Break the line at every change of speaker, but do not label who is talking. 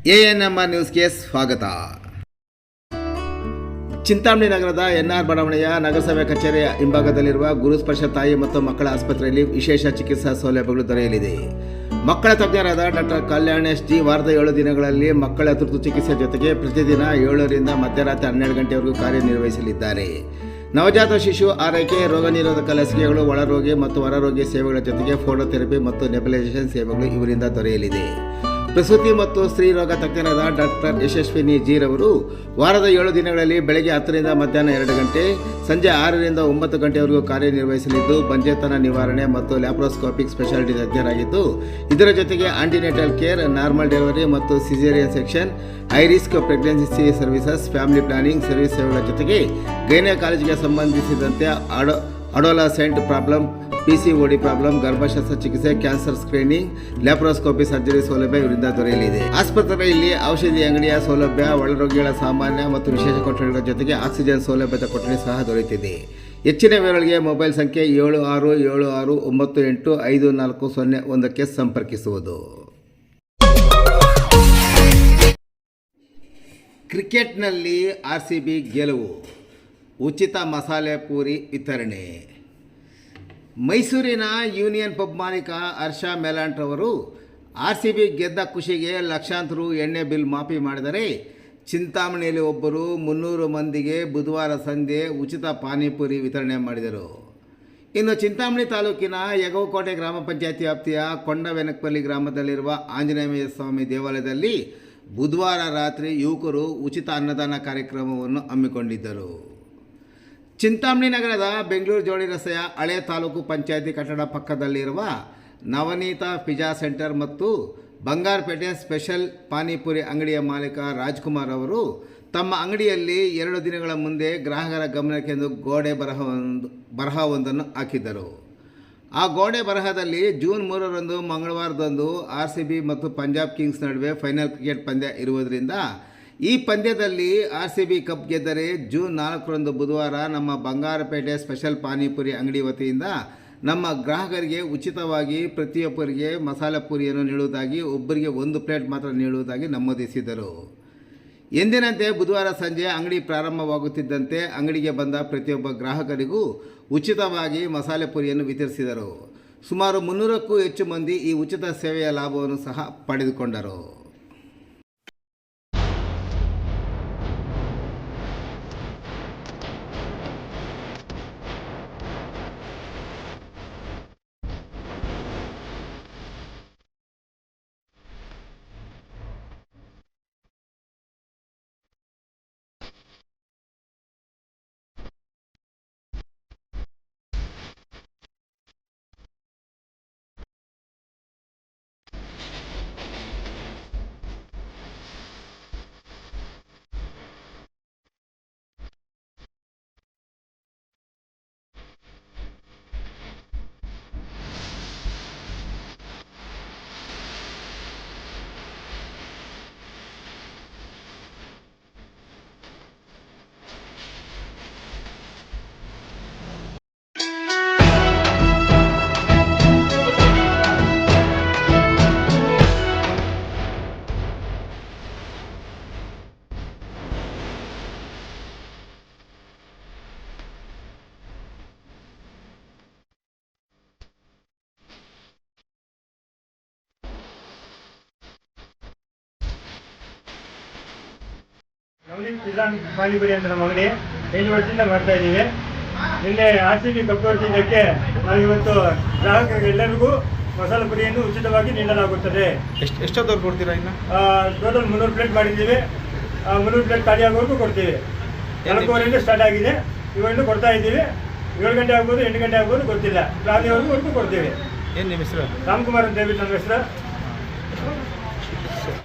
ANMR ನ್ಯೂಸ್ಗೆ ಸ್ವಾಗತ. ಚಿಂತಾಮಣಿ ನಗರದ ಎನ್ಆರ್ ಬಡಾವಣೆಯ ನಗರಸಭೆ ಕಚೇರಿಯ ಹಿಂಭಾಗದಲ್ಲಿರುವ ಗುರುಸ್ಪರ್ಶ ತಾಯಿ ಮತ್ತು ಮಕ್ಕಳ ಆಸ್ಪತ್ರೆಯಲ್ಲಿ ವಿಶೇಷ ಚಿಕಿತ್ಸಾ ಸೌಲಭ್ಯಗಳು ದೊರೆಯಲಿದೆ. ಮಕ್ಕಳ ತಜ್ಞರಾದ ಡಾಕ್ಟರ್ ಕಲ್ಯಾಣೇಶ್ ಜಿ ವಾರದ 7 ದಿನಗಳಲ್ಲಿ ಮಕ್ಕಳ ತುರ್ತು ಚಿಕಿತ್ಸೆ ಜೊತೆಗೆ ಪ್ರತಿದಿನ 7ರಿಂದ ಮಧ್ಯರಾತ್ರಿ 12 ಗಂಟೆವರೆಗೂ ಕಾರ್ಯನಿರ್ವಹಿಸಲಿದ್ದಾರೆ. ನವಜಾತ ಶಿಶು ಆರೈಕೆ, ರೋಗ ನಿರೋಧಕ ಲಸಿಕೆಗಳು, ಒಳರೋಗಿ ಮತ್ತು ಹೊರರೋಗಿ ಸೇವೆಗಳ ಜೊತೆಗೆ ಫೋಟೋಥೆರಪಿ ಮತ್ತು ನೆಬುಲೈಸೇಷನ್ ಸೇವೆಗಳು ಇವರಿಂದ ದೊರೆಯಲಿದೆ. ಪ್ರಸೂತಿ ಮತ್ತು ಸ್ತ್ರೀ ರೋಗ ತಜ್ಞರಾದ ಡಾಕ್ಟರ್ ಯಶಸ್ವಿನಿ ಜಿ ರವರು ವಾರದ 7 ದಿನಗಳಲ್ಲಿ ಬೆಳಗ್ಗೆ 10ರಿಂದ ಮಧ್ಯಾಹ್ನ 2 ಗಂಟೆ, ಸಂಜೆ 6ರಿಂದ 9 ಗಂಟೆವರೆಗೂ ಕಾರ್ಯನಿರ್ವಹಿಸಲಿದ್ದು ಬಂಜೆತನ ನಿವಾರಣೆ ಮತ್ತು ಲ್ಯಾಪ್ರೋಸ್ಕೋಪಿಕ್ ಸ್ಪೆಷಾಲಿಟಿ ತಜ್ಞರಾಗಿದ್ದು, ಇದರ ಜೊತೆಗೆ ಆಂಟಿನೇಟಲ್ ಕೇರ್, ನಾರ್ಮಲ್ ಡೆಲಿವರಿ ಮತ್ತು caesarean section, high risk pregnancy services, family planning service ಸೇವೆಗಳ ಜೊತೆಗೆ ಗೈನಕಾಲಜಿಗೆ ಸಂಬಂಧಿಸಿದಂತೆ ಅಡೋಲಸೆಂಟ್ ಪ್ರಾಬ್ಲಮ್, PCOD ಪ್ರಾಬ್ಲಮ್, ಗರ್ಭಶಸ್ತ್ರ ಚಿಕಿತ್ಸೆ, ಕ್ಯಾನ್ಸರ್ ಸ್ಕ್ರೀನಿಂಗ್, ಲ್ಯಾಪ್ರೋಸ್ಕೋಪಿ ಸರ್ಜರಿ ಸೌಲಭ್ಯ ಇವರಿಂದ ದೊರೆಯಲಿದೆ. ಆಸ್ಪತ್ರೆಯಲ್ಲಿ ಔಷಧಿ ಅಂಗಡಿಯ ಸೌಲಭ್ಯ, ಒಳರೋಗಿಗಳ ಸಾಮಾನ್ಯ ಮತ್ತು ವಿಶೇಷ ಕೊಠಡಿಗಳ ಜೊತೆಗೆ ಆಕ್ಸಿಜನ್ ಸೌಲಭ್ಯದ ಕೊಠಡಿ ಸಹ ದೊರೆಯುತ್ತಿದೆ. ಹೆಚ್ಚಿನ ವಿವರಗಳಿಗೆ ಮೊಬೈಲ್ ಸಂಖ್ಯೆ 7676985401ಕ್ಕೆ ಸಂಪರ್ಕಿಸುವುದು. ಕ್ರಿಕೆಟ್ನಲ್ಲಿ RCB ಗೆಲುವು, ಉಚಿತ ಮಸಾಲೆ ಪೂರಿ ವಿತರಣೆ. ಮೈಸೂರಿನ ಯೂನಿಯನ್ ಪಬ್ ಮಾಲೀಕ ಹರ್ಷ ಮೇಲಾಂಟ್ರವರು RCB ಗೆದ್ದ ಖುಷಿಗೆ ಲಕ್ಷಾಂತರ ರು ಎಣ್ಣೆ ಬಿಲ್ ಮಾಫಿ ಮಾಡಿದರೆ, ಚಿಂತಾಮಣಿಯಲ್ಲಿ ಒಬ್ಬರು 300 ಮಂದಿಗೆ ಬುಧವಾರ ಸಂಜೆ ಉಚಿತ ಪಾನಿಪುರಿ ವಿತರಣೆ ಮಾಡಿದರು. ಇನ್ನು ಚಿಂತಾಮಣಿ ತಾಲೂಕಿನ ಯಗವಕೋಟೆ ಗ್ರಾಮ ಪಂಚಾಯತಿ ವ್ಯಾಪ್ತಿಯ ಕೊಂಡವೆನಕಪಲ್ಲಿ ಗ್ರಾಮದಲ್ಲಿರುವ ಆಂಜನೇಯ ಸ್ವಾಮಿ ದೇವಾಲಯದಲ್ಲಿ ಬುಧವಾರ ರಾತ್ರಿ ಯುವಕರು ಉಚಿತ ಅನ್ನದಾನ ಕಾರ್ಯಕ್ರಮವನ್ನು ಹಮ್ಮಿಕೊಂಡಿದ್ದರು. ಚಿಂತಾಮಣಿ ನಗರದ ಬೆಂಗಳೂರು ಜೋಡಿ ರಸ್ತೆಯ ಹಳೆ ತಾಲೂಕು ಪಂಚಾಯತಿ ಕಟ್ಟಡ ಪಕ್ಕದಲ್ಲಿರುವ ನವನೀತ ಪಿಜ್ಜಾ ಸೆಂಟರ್ ಮತ್ತು ಬಂಗಾರಪೇಟೆ ಸ್ಪೆಷಲ್ ಪಾನಿಪುರಿ ಅಂಗಡಿಯ ಮಾಲೀಕ ರಾಜ್ಕುಮಾರ್ ಅವರು ತಮ್ಮ ಅಂಗಡಿಯಲ್ಲಿ 2 ದಿನಗಳ ಮುಂದೆ ಗ್ರಾಹಕರ ಗಮನಕ್ಕೆಂದು ಗೋಡೆ ಬರಹವೊಂದನ್ನು ಹಾಕಿದ್ದರು. ಆ ಗೋಡೆ ಬರಹದಲ್ಲಿ ಜೂನ್ 3ರಂದು ಮಂಗಳವಾರದಂದು RCB ಮತ್ತು ಪಂಜಾಬ್ ಕಿಂಗ್ಸ್ ನಡುವೆ ಫೈನಲ್ ಕ್ರಿಕೆಟ್ ಪಂದ್ಯ ಇರುವುದರಿಂದ ಈ ಪಂದ್ಯದಲ್ಲಿ RCB ಕಪ್ ಗೆದ್ದರೆ ಜೂನ್ 4ರಂದು ಬುಧವಾರ ನಮ್ಮ ಬಂಗಾರಪೇಟೆ ಸ್ಪೆಷಲ್ ಪಾನಿಪುರಿ ಅಂಗಡಿ ವತಿಯಿಂದ ನಮ್ಮ ಗ್ರಾಹಕರಿಗೆ ಉಚಿತವಾಗಿ ಪ್ರತಿಯೊಬ್ಬರಿಗೆ ಮಸಾಲೆ ಪೂರಿಯನ್ನು ನೀಡುವುದಾಗಿ, ಒಬ್ಬರಿಗೆ 1 ಪ್ಲೇಟ್ ಮಾತ್ರ ನೀಡುವುದಾಗಿ ನಮೂದಿಸಿದರು. ಎಂದಿನಂತೆ ಬುಧವಾರ ಸಂಜೆ ಅಂಗಡಿ ಪ್ರಾರಂಭವಾಗುತ್ತಿದ್ದಂತೆ ಅಂಗಡಿಗೆ ಬಂದ ಪ್ರತಿಯೊಬ್ಬ ಗ್ರಾಹಕರಿಗೂ ಉಚಿತವಾಗಿ ಮಸಾಲೆ ಪೂರಿಯನ್ನು ವಿತರಿಸಿದರು. ಸುಮಾರು 300ಕ್ಕೂ ಹೆಚ್ಚು ಮಂದಿ ಈ ಉಚಿತ ಸೇವೆಯ ಲಾಭವನ್ನು ಸಹ ಪಡೆದುಕೊಂಡರು.
ಪಿಜ್ಜಾ ಪಾನಿಪುರಿ ಅಂತ ನಮ್ಮ ಅಂಗಡಿ 5 ವರ್ಷದಿಂದ ಮಾಡ್ತಾ ಇದ್ದೀವಿ. ನಿನ್ನೆ RCB ಕಪ್ ಹೊಡೆದಿದ್ದಕ್ಕೆ ನಾವು ಇವತ್ತು ಗ್ರಾಹಕರಿಗೆಲ್ಲರಿಗೂ ಮಸಾಲೆ ಪುರಿಯನ್ನು ಉಚಿತವಾಗಿ ನೀಡಲಾಗುತ್ತದೆ.
ಎಷ್ಟೊತ್ತವರೆಗೂ ಕೊಡ್ತೀರಾ? ಇನ್ನು
ಟೋಟಲ್ 300 ಪ್ಲೇಟ್ ಮಾಡಿದ್ದೀವಿ. 300 ಪ್ಲೇಟ್ ಖಾಲಿ ಆಗೋವರೆಗೂ ಕೊಡ್ತೀವಿ. 4:30 ಸ್ಟಾರ್ಟ್ ಆಗಿದೆ, ಇವನ್ನು ಕೊಡ್ತಾ ಇದ್ದೀವಿ. 7 ಗಂಟೆ ಆಗ್ಬೋದು, 8 ಗಂಟೆ ಆಗ್ಬೋದು, ಗೊತ್ತಿಲ್ಲ. ರಾತ್ರಿವರೆಗೂ ಕೊಡ್ತೀವಿ.
ಏನು ನಿಮ್ಮ ಹೆಸರು?
ರಾಮ್ಕುಮಾರ್ ಅಂತ ಹೇಳ್ಬಿಟ್ಟು ನಮ್ಮ ಹೆಸರು.